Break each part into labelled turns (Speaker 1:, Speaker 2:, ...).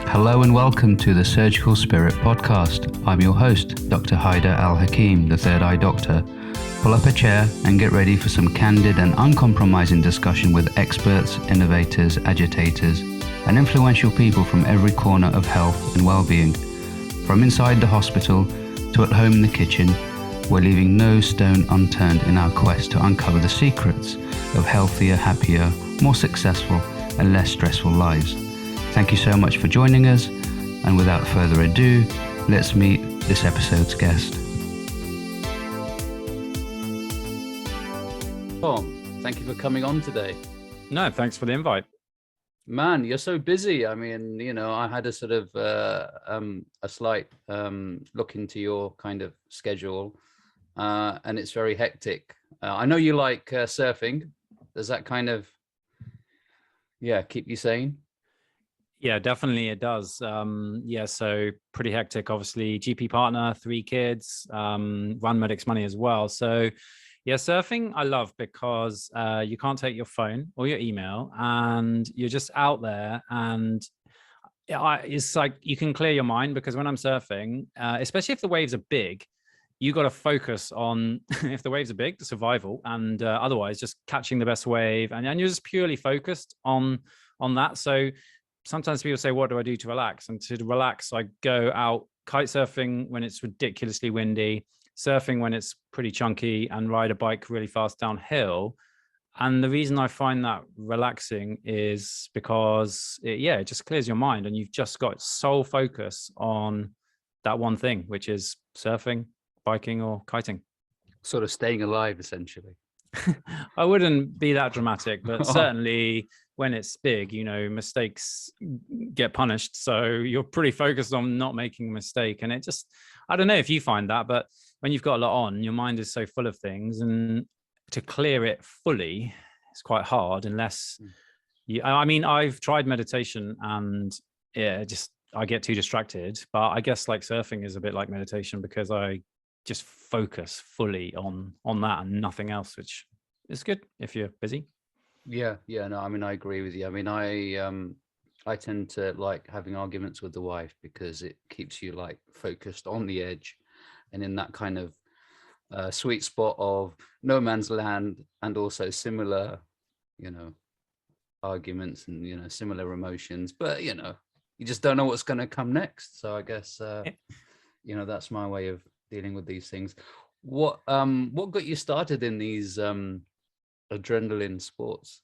Speaker 1: Hello and welcome to the Surgical Spirit Podcast. I'm your host, Dr. Haidar Al-hakim, the Third Eye Doctor. Pull up a chair and get ready for some candid and uncompromising discussion with experts, innovators, agitators, and influential people from every corner of health and well-being. From inside the hospital to at home in the kitchen, we're leaving no stone unturned in our quest to uncover the secrets of healthier, happier, more successful, and less stressful lives. Thank you so much for joining us, and without further ado, let's meet this episode's guest. Tom, thank you for coming on today.
Speaker 2: No, thanks for the invite.
Speaker 1: Man, you're so busy. I mean, I had a sort of a slight look into your kind of schedule, and it's very hectic. I know you like surfing. Does that kind of, keep you sane?
Speaker 2: Yeah, definitely it does. So pretty hectic, obviously. GP partner, 3 kids, run Medic's Money as well. So yeah, surfing I love because you can't take your phone or your email and you're just out there, and it's like you can clear your mind, because when I'm surfing, especially if the waves are big, you got to focus on if the waves are big, the survival, and otherwise just catching the best wave, and you're just purely focused on that. So sometimes people say, what do I do to relax? And to relax, I go out kite surfing when it's ridiculously windy, surfing when it's pretty chunky, and ride a bike really fast downhill. And the reason I find that relaxing is because it just clears your mind, and you've just got sole focus on that one thing, which is surfing, biking, or kiting.
Speaker 1: Sort of staying alive, essentially.
Speaker 2: I wouldn't be that dramatic, but certainly when it's big, mistakes get punished. So you're pretty focused on not making a mistake. And it just, I don't know if you find that, but when you've got a lot on, your mind is so full of things, and to clear it fully is quite hard unless I've tried meditation, and I get too distracted. But I guess like surfing is a bit like meditation, because I just focus fully on that and nothing else, which is good if you're busy.
Speaker 1: No, I agree with you. I tend to like having arguments with the wife because it keeps you like focused on the edge and in that kind of sweet spot of no man's land, and also similar arguments and similar emotions, but you just don't know what's going to come next. So I guess that's my way of dealing with these things. What got you started in these adrenaline sports?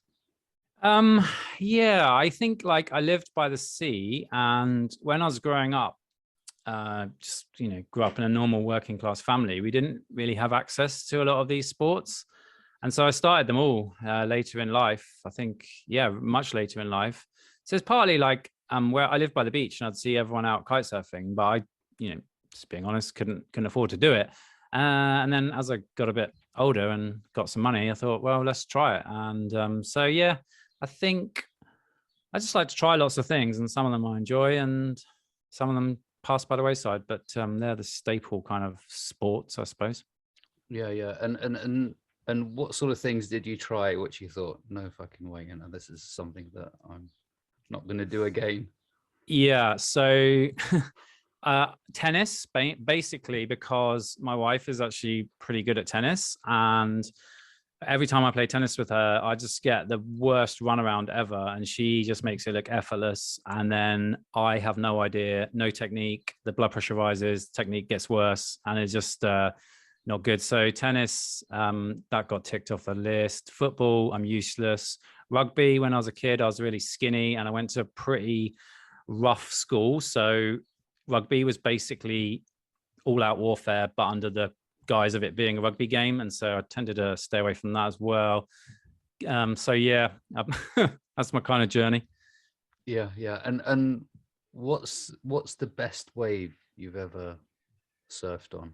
Speaker 2: I think like I lived by the sea, and when I was growing up, grew up in a normal working class family, we didn't really have access to a lot of these sports, and so I started them all later in life. I think much later in life. So it's partly like where I live by the beach, and I'd see everyone out kite surfing, but I just being honest, couldn't afford to do it. And then as I got a bit older and got some money, I thought, well, let's try it. And I think I just like to try lots of things, and some of them I enjoy and some of them pass by the wayside, but they're the staple kind of sports, I suppose.
Speaker 1: And what sort of things did you try which you thought, no fucking way, this is something that I'm not going to do again?
Speaker 2: So tennis, basically, because my wife is actually pretty good at tennis, and every time I play tennis with her, I just get the worst runaround ever, and she just makes it look effortless. And then I have no idea, no technique. The blood pressure rises, technique gets worse, and it's just not good. So tennis, that got ticked off the list. Football, I'm useless. Rugby, when I was a kid, I was really skinny, and I went to a pretty rough school. So rugby was basically all-out warfare, but under the guise of it being a rugby game, and so I tended to stay away from that as well. That's my kind of journey. And what's the best wave you've ever surfed on?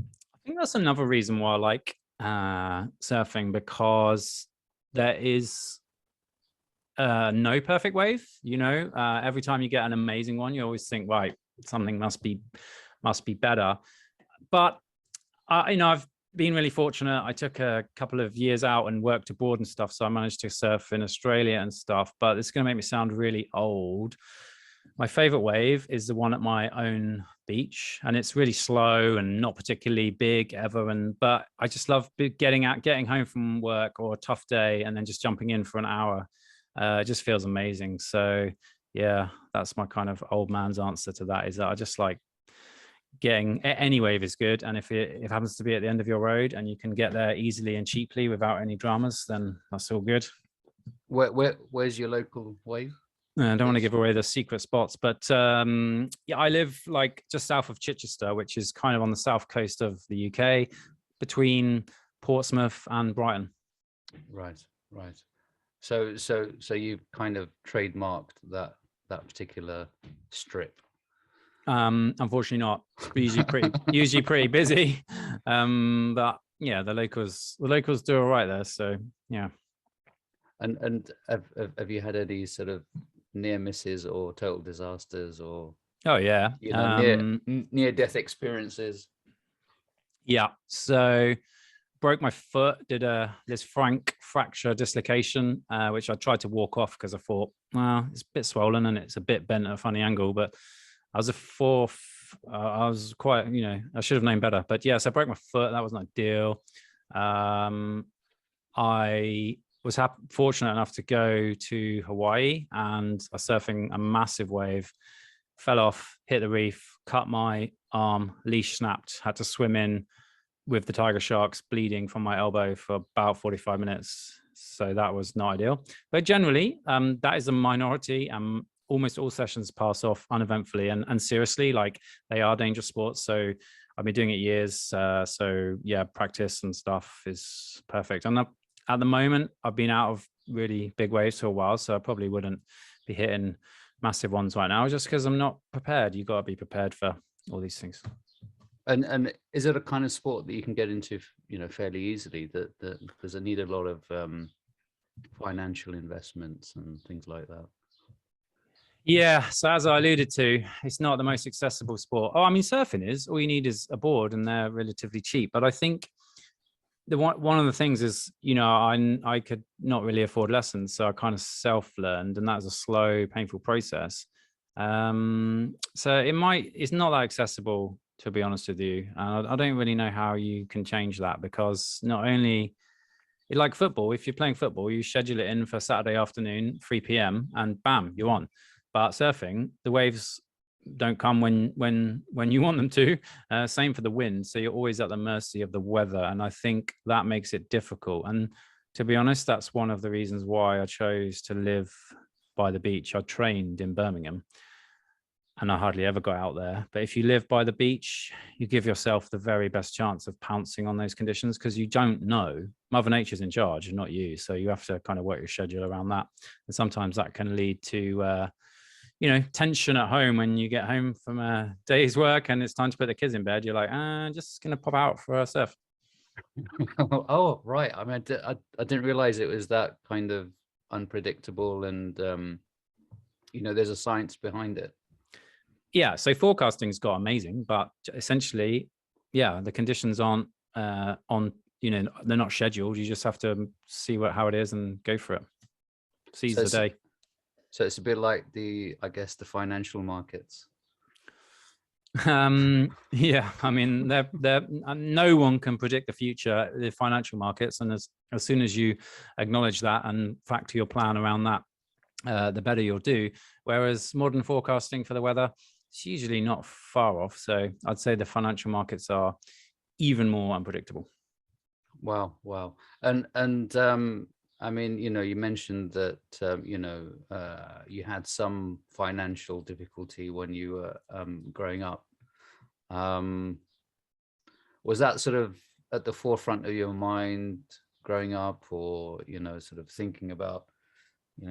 Speaker 2: I think that's another reason why I like surfing, because there is no perfect wave. Every time you get an amazing one, you always think, right, something must be better. But I've been really fortunate. I took a couple of years out and worked abroad and stuff, so I managed to surf in Australia and stuff. But it's going to make me sound really old. My favorite wave is the one at my own beach, and it's really slow and not particularly big ever. But I just love getting home from work or a tough day, and then just jumping in for an hour. It just feels amazing. So yeah, that's my kind of old man's answer to that. Is that I just like getting any wave is good, and if it happens to be at the end of your road and you can get there easily and cheaply without any dramas, then that's all good.
Speaker 3: Where's your local wave?
Speaker 2: I don't want to give away the secret spots, but yeah, I live like just south of Chichester, which is kind of on the south coast of the UK, between Portsmouth and Brighton.
Speaker 3: Right. So you've kind of trademarked that particular strip.
Speaker 2: Unfortunately not. It's usually pretty busy. But yeah, the locals do all right there. So yeah.
Speaker 3: And have you had any sort of near misses or total disasters, or
Speaker 2: oh yeah,
Speaker 3: near death experiences?
Speaker 2: Yeah. So broke my foot, did this frank fracture dislocation, which I tried to walk off because I thought, well, it's a bit swollen and it's a bit bent at a funny angle. But I was I was quite, I should have known better. But yeah, so I broke my foot. That wasn't ideal. I was fortunate enough to go to Hawaii, and I was surfing a massive wave, fell off, hit the reef, cut my arm, leash snapped, had to swim in with the tiger sharks bleeding from my elbow for about 45 minutes. So that was not ideal. But generally, that is a minority. Almost all sessions pass off uneventfully and seriously, like they are dangerous sports. So I've been doing it years. So yeah, practice and stuff is perfect. And at the moment, I've been out of really big waves for a while, so I probably wouldn't be hitting massive ones right now, just because I'm not prepared. You got to be prepared for all these things.
Speaker 3: And is it a kind of sport that you can get into, fairly easily? That because I need a lot of financial investments and things like that.
Speaker 2: Yeah, so as I alluded to, it's not the most accessible sport. Oh, I mean, surfing is. All you need is a board, and they're relatively cheap. But I think one of the things is, I could not really afford lessons, so I kind of self-learned, and that was a slow, painful process. So it's not that accessible, to be honest with you. I don't really know how you can change that, because not only, like football, if you're playing football, you schedule it in for Saturday afternoon, 3 p.m, and bam, you're on. But surfing, the waves don't come when you want them to. Same for the wind. So you're always at the mercy of the weather. And I think that makes it difficult. And to be honest, that's one of the reasons why I chose to live by the beach. I trained in Birmingham and I hardly ever got out there. But if you live by the beach, you give yourself the very best chance of pouncing on those conditions, because you don't know. Mother Nature's in charge and not you. So you have to kind of work your schedule around that. And sometimes that can lead to tension at home when you get home from a day's work and it's time to put the kids in bed. You're like, just going to pop out for a surf.
Speaker 3: Oh, right. I mean, I didn't realize it was that kind of unpredictable, and there's a science behind it.
Speaker 2: Yeah. So forecasting's got amazing, but essentially, yeah, the conditions aren't they're not scheduled. You just have to see how it is and go for it. Seize the day.
Speaker 3: So it's a bit like the financial markets.
Speaker 2: Yeah, I mean, no one can predict the future, the financial markets, and as soon as you acknowledge that and factor your plan around that, the better you'll do. Whereas modern forecasting for the weather, it's usually not far off. So I'd say the financial markets are even more unpredictable.
Speaker 3: Wow. And I mean, you mentioned that, you had some financial difficulty when you were growing up. Was that sort of at the forefront of your mind growing up, or, sort of thinking about,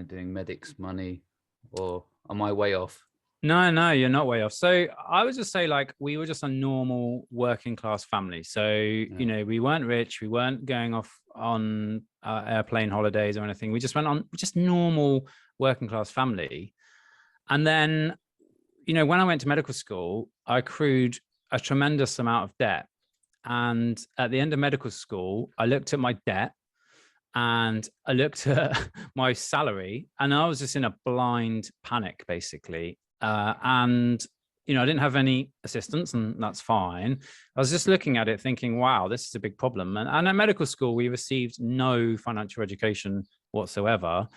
Speaker 3: doing medics money, or am I way off?
Speaker 2: No, you're not way off. So I would just say, like, we were just a normal working class family. So,
Speaker 3: Yeah.
Speaker 2: We weren't rich. We weren't going off on airplane holidays or anything. We just went on just normal working class family. And then, when I went to medical school, I accrued a tremendous amount of debt. And at the end of medical school, I looked at my debt and I looked at my salary, and I was just in a blind panic, basically. And I didn't have any assistance, and that's fine. I was just looking at it thinking, wow, this is a big problem. And at medical school, we received no financial education whatsoever.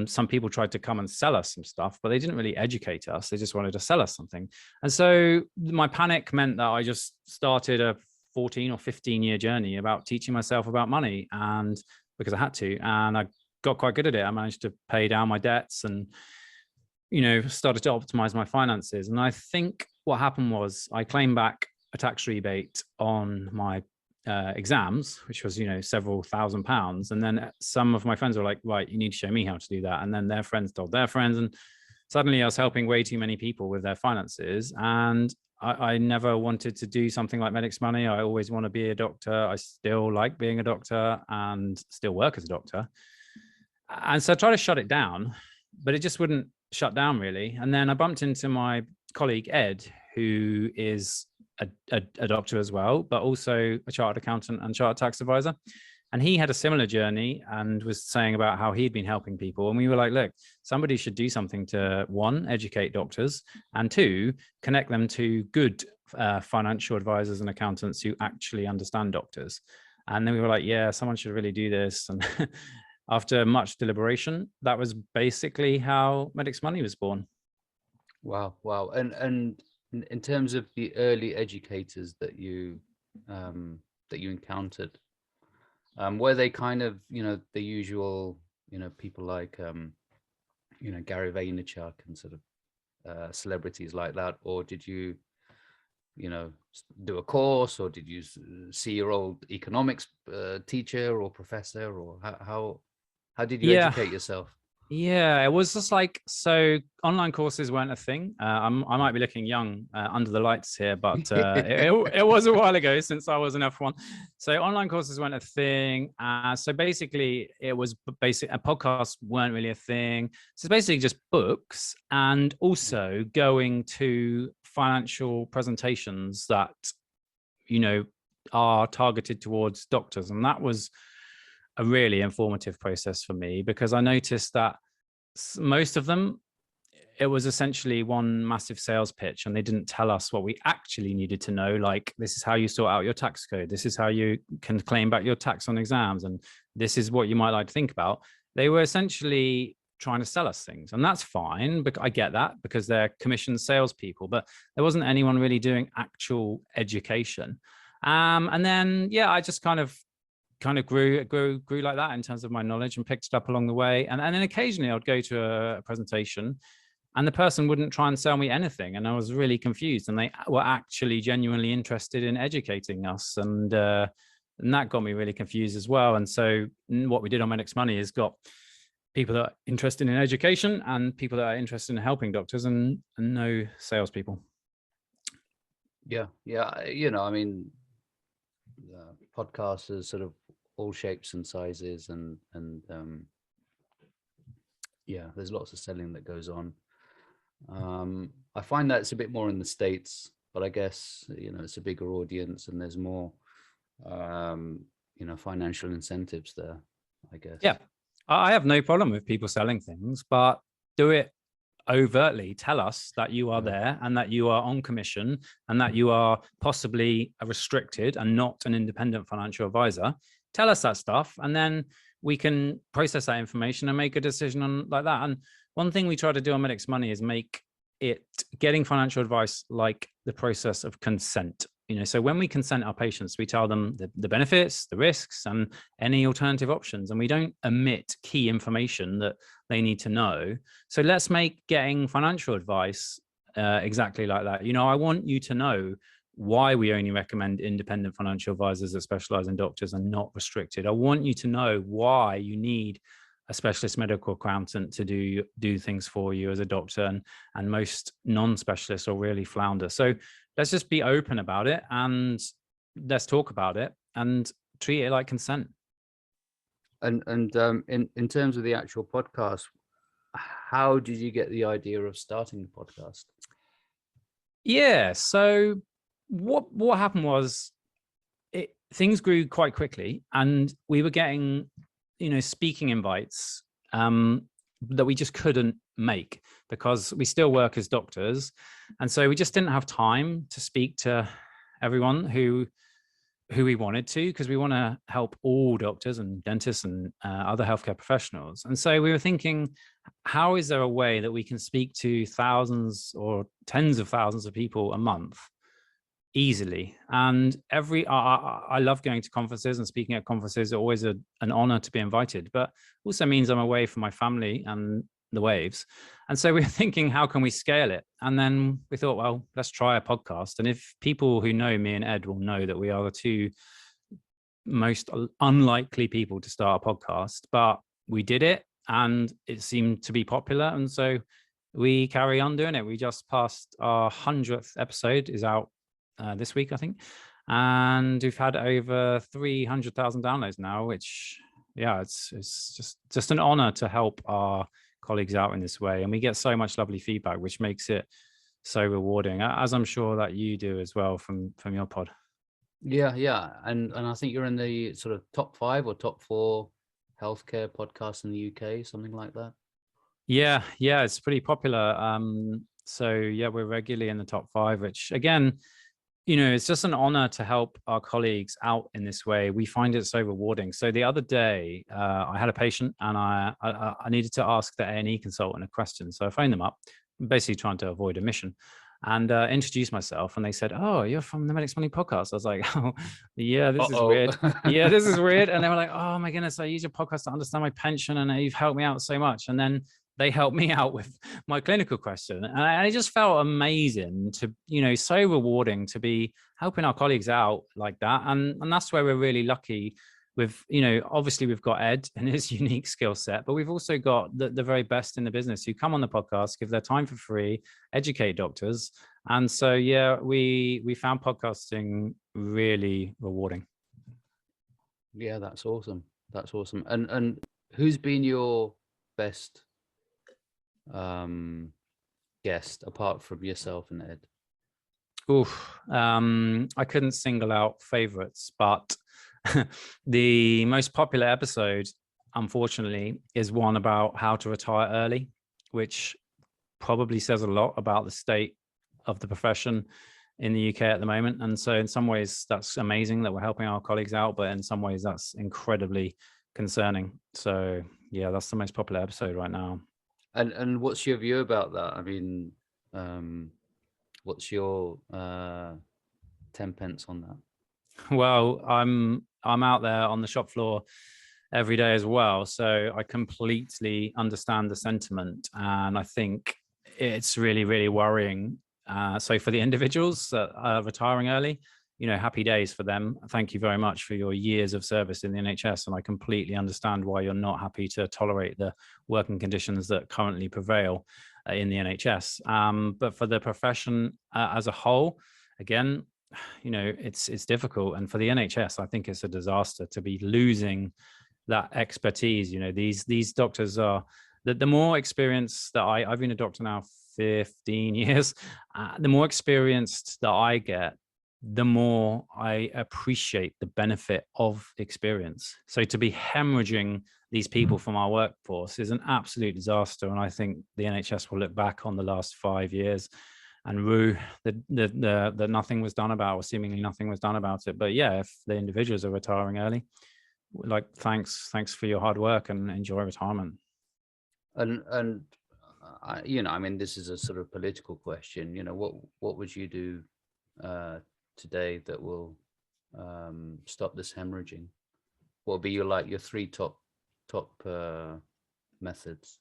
Speaker 2: Some people tried to come and sell us some stuff, but they didn't really educate us. They just wanted to sell us something. And so my panic meant that I just started a 14 or 15-year journey about teaching myself about money, and because I had to, and I got quite good at it. I managed to pay down my debts and started to optimize my finances. And I think what happened was I claimed back a tax rebate on my exams, which was, several £1,000s. And then some of my friends were like, right, you need to show me how to do that. And then their friends told their friends. And suddenly I was helping way too many people with their finances. And I never wanted to do something like Medics Money. I always want to be a doctor. I still like being a doctor and still work as a doctor. And so I tried to shut it down, but it just wouldn't shut down really. And then I bumped into my colleague Ed, who is a doctor as well, but also a chartered accountant and chartered tax advisor. And he had a similar journey and was saying about how he'd been helping people. And we were like, look, somebody should do something to, one, educate doctors, and two, connect them to good financial advisors and accountants who actually understand doctors. And then we were like, yeah, someone should really do this. And after much deliberation, that was basically how Medics Money was born.
Speaker 3: Wow. And in terms of the early educators that you encountered, were they kind of, the usual, people like, Gary Vaynerchuk and sort of celebrities like that? Or did you, do a course, or did you see your old economics teacher or professor, or how did you educate yourself?
Speaker 2: Yeah, it was just like, so online courses weren't a thing. I might be looking young under the lights here, but it was a while ago since I was an F1. So online courses weren't a thing. So basically it was podcasts weren't really a thing. So it's basically just books, and also going to financial presentations that, are targeted towards doctors. And that was a really informative process for me, because I noticed that most of them, it was essentially one massive sales pitch, and they didn't tell us what we actually needed to know. Like, this is how you sort out your tax code. This is how you can claim back your tax on exams. And this is what you might like to think about. They were essentially trying to sell us things, and that's fine. But I get that, because they're commissioned salespeople, but there wasn't anyone really doing actual education. And then, I just kind of grew like that in terms of my knowledge, and picked it up along the way. And then occasionally I'd go to a presentation and the person wouldn't try and sell me anything, and I was really confused, and they were actually genuinely interested in educating us. And that got me really confused as well. And so what we did on Medics Money is got people that are interested in education and people that are interested in helping doctors, and no salespeople.
Speaker 3: Yeah. I mean, podcasters sort of all shapes and sizes, and there's lots of selling that goes on. I find that it's a bit more in the States, but I guess it's a bigger audience, and there's more financial incentives there, I guess.
Speaker 2: Yeah, I have no problem with people selling things, but do it overtly. Tell us that you are there, and that you are on commission, and that you are possibly a restricted and not an independent financial advisor. Tell us that stuff, and then we can process that information and make a decision on like that. And one thing we try to do on Medics Money is make it getting financial advice like the process of consent. So when we consent our patients, we tell them the benefits, the risks, and any alternative options, and we don't omit key information that they need to know. So let's make getting financial advice exactly like that. I want you to know why we only recommend independent financial advisors that specialize in doctors and not restricted. I want you to know why you need a specialist medical accountant to do things for you as a doctor, and most non-specialists will really flounder. So let's just be open about it, and let's talk about it and treat it like consent.
Speaker 3: And in terms of the actual podcast, how did you get the idea of starting the podcast?
Speaker 2: Yeah, so what happened was things grew quite quickly, and we were getting speaking invites that we just couldn't make because we still work as doctors. And so we just didn't have time to speak to everyone who we wanted to, because we want to help all doctors and dentists and other healthcare professionals. And so we were thinking, how is there a way that we can speak to thousands or tens of thousands of people a month easily? And I love going to conferences and speaking at conferences. It's always an honor to be invited, but also means I'm away from my family and the waves. And so we were thinking, how can we scale it? And then we thought, well, let's try a podcast. And if people who know me and Ed will know that we are the two most unlikely people to start a podcast, but we did it and it seemed to be popular. And so we carry on doing it. We just passed our 100th episode, is out this week, I think. And we've had over 300,000 downloads now, which, yeah, it's just an honor to help our colleagues out in this way. And we get so much lovely feedback, which makes it so rewarding, as I'm sure that you do as well from your pod.
Speaker 3: Yeah. And I think you're in the sort of top 5 or top 4 healthcare podcasts in the UK, something like that.
Speaker 2: Yeah, it's pretty popular. So yeah, we're regularly in the top 5, which again, it's just an honor to help our colleagues out in this way. We find it so rewarding. So the other day, I had a patient and I needed to ask the A&E consultant a question. So I phoned them up, basically trying to avoid admission, and introduced myself. And they said, "Oh, you're from the Medics Money podcast." I was like, "Oh, yeah, this is weird. Yeah, this is weird." And they were like, "Oh my goodness, I use your podcast to understand my pension and you've helped me out so much." And then they helped me out with my clinical question. And it just felt amazing to, so rewarding to be helping our colleagues out like that. And that's where we're really lucky with, obviously we've got Ed and his unique skill set, but we've also got the very best in the business who come on the podcast, give their time for free, educate doctors. And so, yeah, we found podcasting really rewarding.
Speaker 3: Yeah, that's awesome. And who's been your best guest apart from yourself and Ed?
Speaker 2: I couldn't single out favorites, but the most popular episode, unfortunately, is one about how to retire early, which probably says a lot about the state of the profession in the UK at the moment. And so in some ways that's amazing that we're helping our colleagues out, but in some ways that's incredibly concerning. So yeah, that's the most popular episode right now.
Speaker 3: And what's your view about that? I mean, what's your 10 pence on that?
Speaker 2: Well, I'm out there on the shop floor every day as well, so I completely understand the sentiment, and I think it's really, really worrying. So for the individuals that are retiring early, happy days for them. Thank you very much for your years of service in the NHS, and I completely understand why you're not happy to tolerate the working conditions that currently prevail in the NHS. But for the profession as a whole, again, it's difficult. And for the NHS, I think it's a disaster to be losing that expertise. These doctors are, the more experience that I've been a doctor now 15 years, the more experienced that I get, the more I appreciate the benefit of experience. So to be hemorrhaging these people from our workforce is an absolute disaster. And I think the NHS will look back on the last 5 years and rue that nothing was done about, or seemingly nothing was done about it. But yeah, if the individuals are retiring early, like, thanks for your hard work and enjoy retirement.
Speaker 3: And I mean, this is a sort of political question. What would you do today that will stop this hemorrhaging? What would be your 3 top methods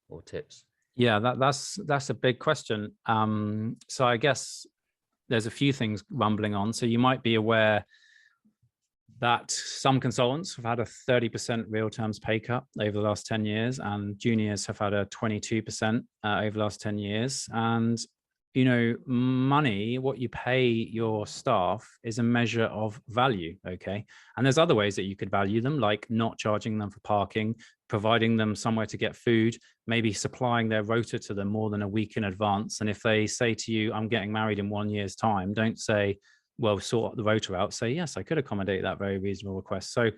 Speaker 3: or tips?
Speaker 2: Yeah, that's a big question. So I guess there's a few things rumbling on. So you might be aware that some consultants have had a 30% real terms pay cut over the last 10 years, and juniors have had a 22% over the last 10 years. And money, what you pay your staff, is a measure of value. Okay. And there's other ways that you could value them, like not charging them for parking, providing them somewhere to get food, maybe supplying their rota to them more than a week in advance. And if they say to you, "I'm getting married in 1 year's time," don't say, "Well, sort the rota out." Say, "Yes, I could accommodate that very reasonable request." So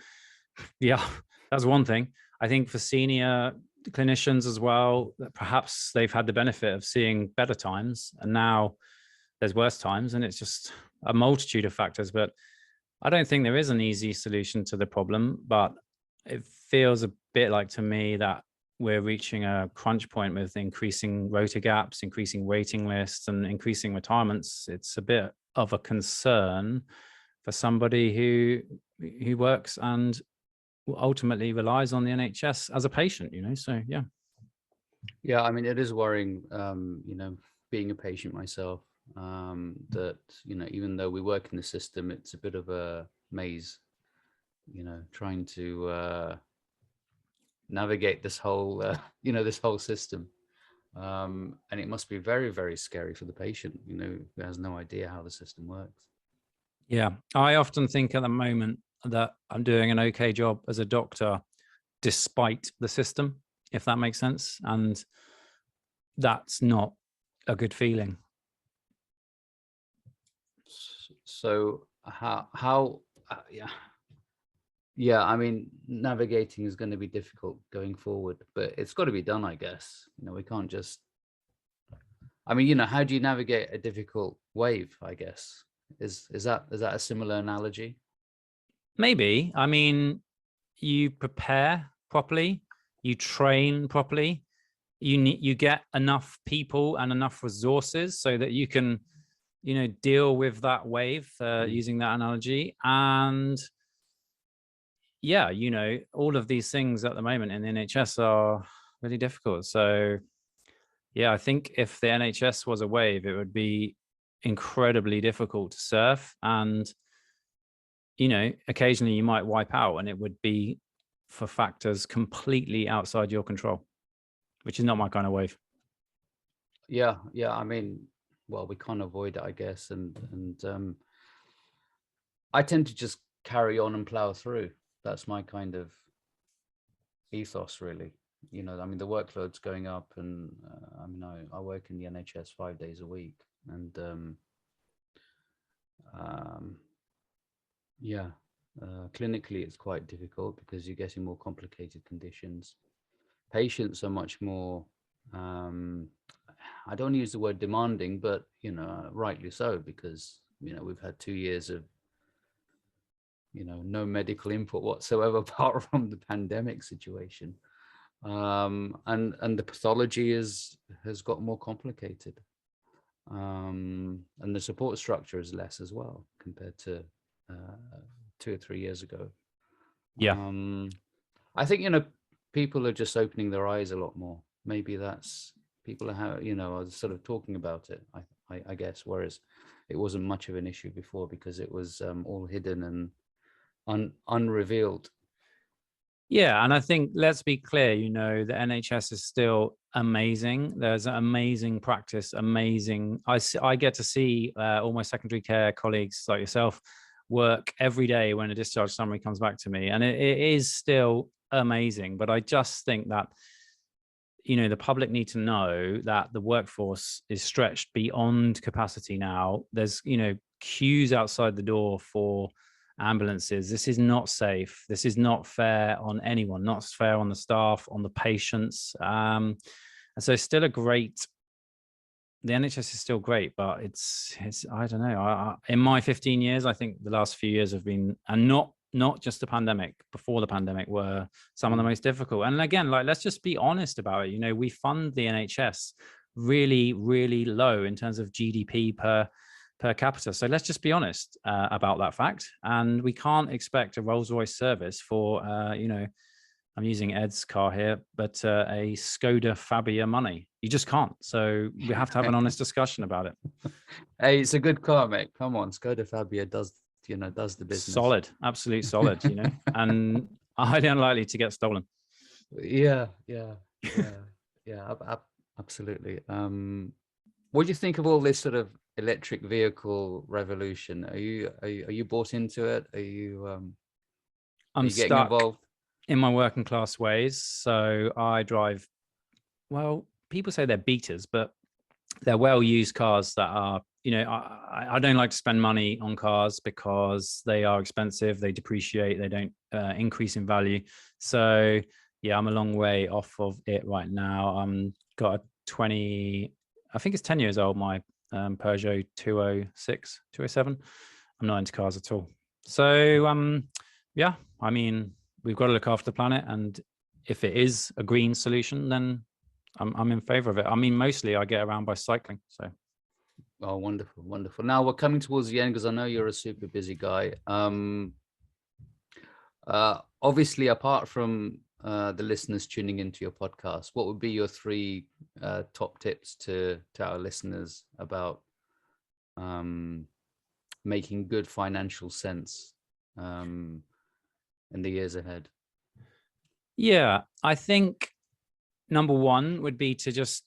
Speaker 2: yeah, that's one thing. I think for senior clinicians as well, that perhaps they've had the benefit of seeing better times, and now there's worse times, and it's just a multitude of factors. But I don't think there is an easy solution to the problem, but it feels a bit like to me that we're reaching a crunch point with increasing rota gaps, increasing waiting lists, and increasing retirements. It's a bit of a concern for somebody who works and ultimately relies on the NHS as a patient, so yeah.
Speaker 3: Yeah, I mean, it is worrying, being a patient myself, that, even though we work in the system, it's a bit of a maze, trying to navigate this whole, this whole system. And it must be very, very scary for the patient, who has no idea how the system works.
Speaker 2: Yeah, I often think at the moment that I'm doing an okay job as a doctor, despite the system, if that makes sense. And that's not a good feeling.
Speaker 3: So yeah, I mean, navigating is going to be difficult going forward, but it's got to be done, I guess. We can't just, I mean, how do you navigate a difficult wave, I guess? Is that a similar analogy?
Speaker 2: Maybe. I mean, you prepare properly, you train properly, you get enough people and enough resources so that you can, deal with that wave, using that analogy. And yeah, all of these things at the moment in the NHS are really difficult. So yeah, I think if the NHS was a wave, it would be incredibly difficult to surf. And occasionally you might wipe out, and it would be for factors completely outside your control, which is not my kind of wave.
Speaker 3: Yeah. I mean, well, we can't avoid it, I guess. And I tend to just carry on and plow through. That's my kind of ethos, really. I mean, the workload's going up, and I mean, I work in the NHS 5 days a week, and yeah, clinically it's quite difficult because you're getting more complicated conditions. Patients are much more, I don't use the word demanding, but rightly so, because we've had 2 years of no medical input whatsoever apart from the pandemic situation, and the pathology has got more complicated, and the support structure is less as well compared to 2 or 3 years ago.
Speaker 2: Yeah.
Speaker 3: I think people are just opening their eyes a lot more. Maybe that's people are sort of talking about it, I guess, whereas it wasn't much of an issue before because it was all hidden and unrevealed.
Speaker 2: Yeah, and I think, let's be clear, the NHS is still amazing. There's amazing practice, amazing. I get to see all my secondary care colleagues like yourself work every day when a discharge summary comes back to me, and it is still amazing. But I just think that the public need to know that the workforce is stretched beyond capacity now. There's queues outside the door for ambulances. This is not safe. This is not fair on anyone, not fair on the staff, on the patients. And so still the NHS is still great, but it's I don't know. In my 15 years, I think the last few years have been, and not just the pandemic, before the pandemic, were some of the most difficult. And again, let's just be honest about it. We fund the NHS really, really low in terms of GDP per capita. So let's just be honest about that fact. And we can't expect a Rolls-Royce service for, I'm using Ed's car here, but a Skoda Fabia money. You just can't. So we have to have an honest discussion about it.
Speaker 3: Hey, it's a good car, mate. Come on, Skoda Fabia does the business.
Speaker 2: Solid, absolute solid, and highly unlikely to get stolen.
Speaker 3: Yeah, absolutely. What do you think of all this sort of electric vehicle revolution? Are you bought into it?
Speaker 2: I'm
Speaker 3: getting
Speaker 2: stuck
Speaker 3: involved
Speaker 2: in my working class ways. So I drive, well, people say they're beaters, but they're well-used cars that are, I don't like to spend money on cars because they are expensive, they depreciate, they don't increase in value. So yeah, I'm a long way off of it right now. Got a 20, I think it's 10 years old, my Peugeot 206, 207. I'm not into cars at all. So yeah, I mean, we've got to look after the planet, and if it is a green solution, then I'm in favor of it. I mean, mostly I get around by cycling. So
Speaker 3: Oh, wonderful, wonderful. Now we're coming towards the end because I know you're a super busy guy. Obviously, apart from the listeners tuning into your podcast, what would be your three top tips to our listeners about making good financial sense in the years ahead?
Speaker 2: yeah, I think number one would be to just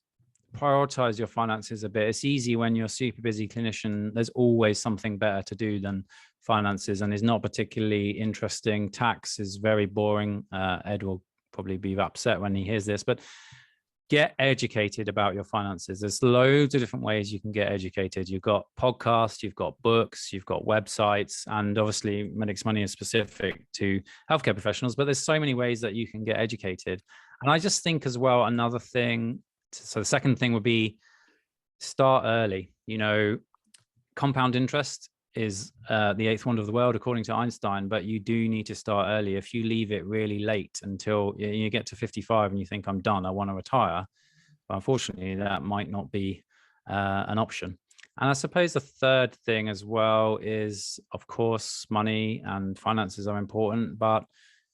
Speaker 2: prioritize your finances a bit. It's easy when you're a super busy clinician. There's always something better to do than finances, and is not particularly interesting. Tax is very boring. Ed will probably be upset when he hears this, but get educated about your finances. There's loads of different ways you can get educated. You've got podcasts, you've got books, you've got websites, and obviously Medics Money is specific to healthcare professionals, but there's so many ways that you can get educated. And I just think as well, another thing, so the second thing would be start early. You know, compound interest is the eighth wonder of the world, according to Einstein, but you do need to start early. If you leave it really late until you get to 55 and you think, I'm done, I want to retire, but unfortunately, that might not be an option. And I suppose the third thing as well is, of course, money and finances are important, but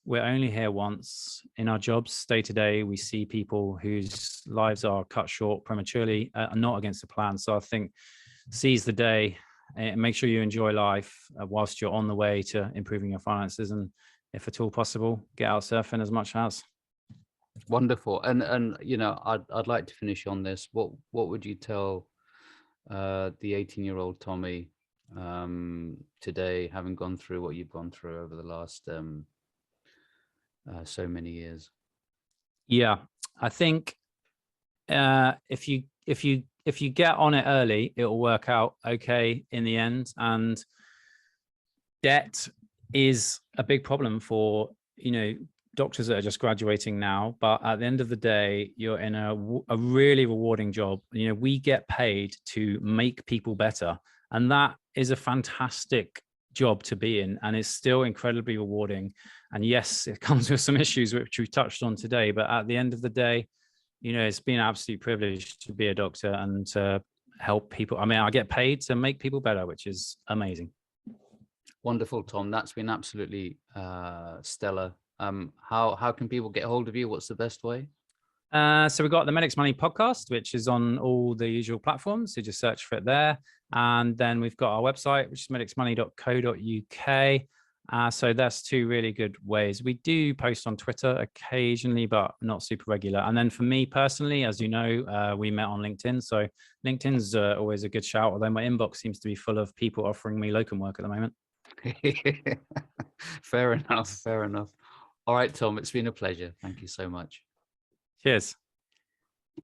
Speaker 2: we're only here once in our jobs. Day to day, we see people whose lives are cut short prematurely, not against the plan. So I think seize the day and make sure you enjoy life whilst you're on the way to improving your finances. And if at all possible, get out surfing as much as.
Speaker 3: Wonderful. And you know, I'd like to finish on this. What would you tell the 18-year-old Tommy today, having gone through what you've gone through over the last so many years?
Speaker 2: Yeah, I think if you get on it early, it will work out okay in the end. And debt is a big problem for, you know, doctors that are just graduating now. But at the end of the day, you're in a really rewarding job. You know, we get paid to make people better, and that is a fantastic job to be in, and it's still incredibly rewarding. And yes, it comes with some issues which we touched on today, but at the end of the day, you know, it's been an absolute privilege to be a doctor and to help people. I mean, I get paid to make people better, which is amazing.
Speaker 3: Wonderful, Tom. That's been absolutely stellar. How can people get hold of you? What's the best way?
Speaker 2: So we've got the Medics Money podcast, which is on all the usual platforms. So just search for it there. And then we've got our website, which is medicsmoney.co.uk. So that's two really good ways. We do post on Twitter occasionally, but not super regular. And then for me personally, as you know, we met on LinkedIn. So LinkedIn's always a good shout, although my inbox seems to be full of people offering me locum work at the moment.
Speaker 3: Fair enough. Fair enough. All right, Tom, it's been a pleasure. Thank you so much.
Speaker 2: Cheers.